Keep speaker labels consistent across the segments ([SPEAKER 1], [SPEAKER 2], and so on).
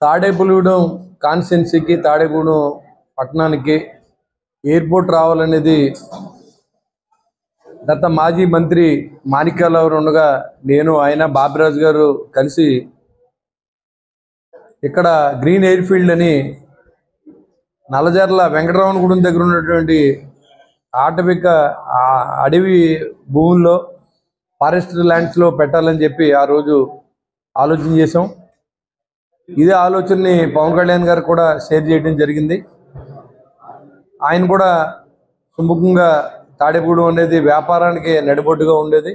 [SPEAKER 1] తాడేపల్లిగూడెం కాన్స్టిట్యున్సీకి తాడేపల్లిగూడెం పట్టణానికి ఎయిర్పోర్ట్ రావాలనేది గత మాజీ మంత్రి మాణిక్యాలరావు ఉండగా నేను ఆయన బాబిరాజు గారు కలిసి ఇక్కడ గ్రీన్ ఎయిర్ ఫీల్డ్ అని నల్లజర్ల వెంకటరమణగూడెం దగ్గర ఉన్నటువంటి ఆటవిక అడవి భూముల్లో ఫారెస్ట్ ల్యాండ్స్లో పెట్టాలని చెప్పి ఆ రోజు ఆలోచన చేసాం. ఇదే ఆలోచనని పవన్ కళ్యాణ్ గారు కూడా షేర్ చేయడం జరిగింది. ఆయన కూడా సుముఖంగా తాడేపల్లిగూడెం అనేది వ్యాపారానికి నడిబొడ్డుగా ఉండేది,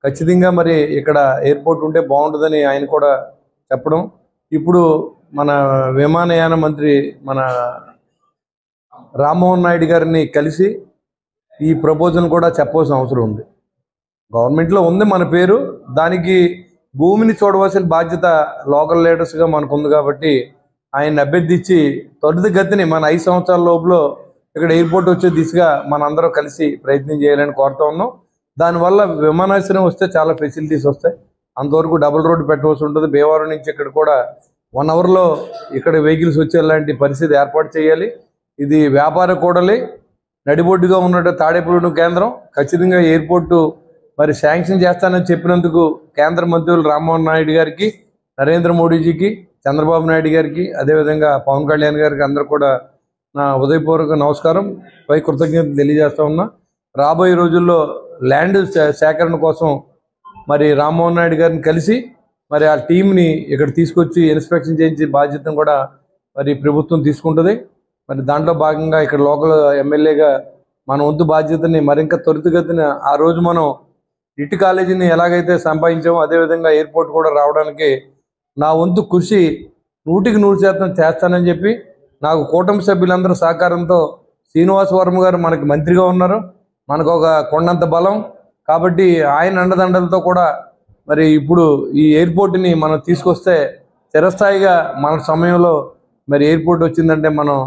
[SPEAKER 1] ఖచ్చితంగా మరి ఇక్కడ ఎయిర్పోర్ట్ ఉంటే బాగుంటుందని ఆయన కూడా చెప్పడం. ఇప్పుడు మన విమానయాన మంత్రి మన రామ్మోహన్ నాయుడు గారిని కలిసి ఈ ప్రపోజల్ కూడా చెప్పవలసిన అవసరం ఉంది. గవర్నమెంట్లో ఉంది మన పేరు, దానికి భూమిని చూడవలసిన బాధ్యత లోకల్ లీడర్స్గా మనకు ఉంది కాబట్టి ఆయన అభ్యర్థించి త్వరితగతిని మన 5 సంవత్సరాల లోపల ఇక్కడ ఎయిర్పోర్ట్ వచ్చే దిశగా మనందరం కలిసి ప్రయత్నం చేయాలని కోరుతా ఉన్నాం. దానివల్ల విమానాశ్రయం వస్తే చాలా ఫెసిలిటీస్ వస్తాయి. అంతవరకు డబుల్ రోడ్డు పెట్టవలసి ఉంటుంది. భీమవరం నుంచి ఇక్కడ కూడా 1 అవర్లో ఇక్కడ వెహికల్స్ వచ్చేలాంటి పరిస్థితి ఏర్పాటు చేయాలి. ఇది వ్యాపార కూడలి నడిబొడ్డుగా ఉన్నట్టు తాడేపల్లిగూడెం కేంద్రం. ఖచ్చితంగా ఎయిర్పోర్టు మరి శాంక్షన్ చేస్తానని చెప్పినందుకు కేంద్ర మంత్రులు రామ్మోహన్ నాయుడు గారికి, నరేంద్ర మోడీజీకి, చంద్రబాబు నాయుడు గారికి, అదేవిధంగా పవన్ కళ్యాణ్ గారికి అందరూ కూడా నా ఉదయపూర్వక నమస్కారం, పై కృతజ్ఞతలు తెలియజేస్తా ఉన్నా. రాబోయే రోజుల్లో ల్యాండ్ సేకరణ కోసం మరి రామ్మోహన్ నాయుడు గారిని కలిసి మరి ఆ టీంని ఇక్కడ తీసుకొచ్చి ఇన్స్పెక్షన్ చేయించే బాధ్యతను కూడా మరి ప్రభుత్వం తీసుకుంటుంది. మరి దాంట్లో భాగంగా ఇక్కడ లోకల్ ఎమ్మెల్యేగా మన వంతు బాధ్యతని మరింత త్వరితగతిన ఆ రోజు మనం ఇటు కాలేజీని ఎలాగైతే సంపాదించామో అదేవిధంగా ఎయిర్పోర్ట్ కూడా రావడానికి నా వంతు కృషి 100% చేస్తానని చెప్పి నాకు కూటమి సభ్యులందరూ సహకారంతో శ్రీనివాస్ వర్మ గారు మనకి మంత్రిగా ఉన్నారు, మనకు ఒక కొండంత బలం కాబట్టి ఆయన అండదండలతో కూడా మరి ఇప్పుడు ఈ ఎయిర్పోర్ట్ని మనం తీసుకొస్తే చిరస్థాయిగా మన సమయంలో మరి ఎయిర్పోర్ట్ వచ్చిందంటే మనం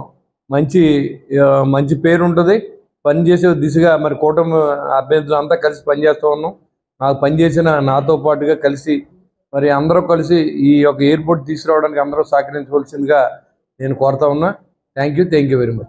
[SPEAKER 1] మంచి పేరు ఉంటుంది. పనిచేసే దిశగా మరి కూటమి అభ్యర్థులు అంతా కలిసి పనిచేస్తూ ఉన్నాం. నాకు పనిచేసిన నాతో పాటుగా కలిసి మరి అందరూ కలిసి ఈ యొక్క ఎయిర్పోర్ట్ తీసుకురావడానికి అందరూ సహకరించవలసిందిగా నేను కోరుతా ఉన్నా. Thank you very much.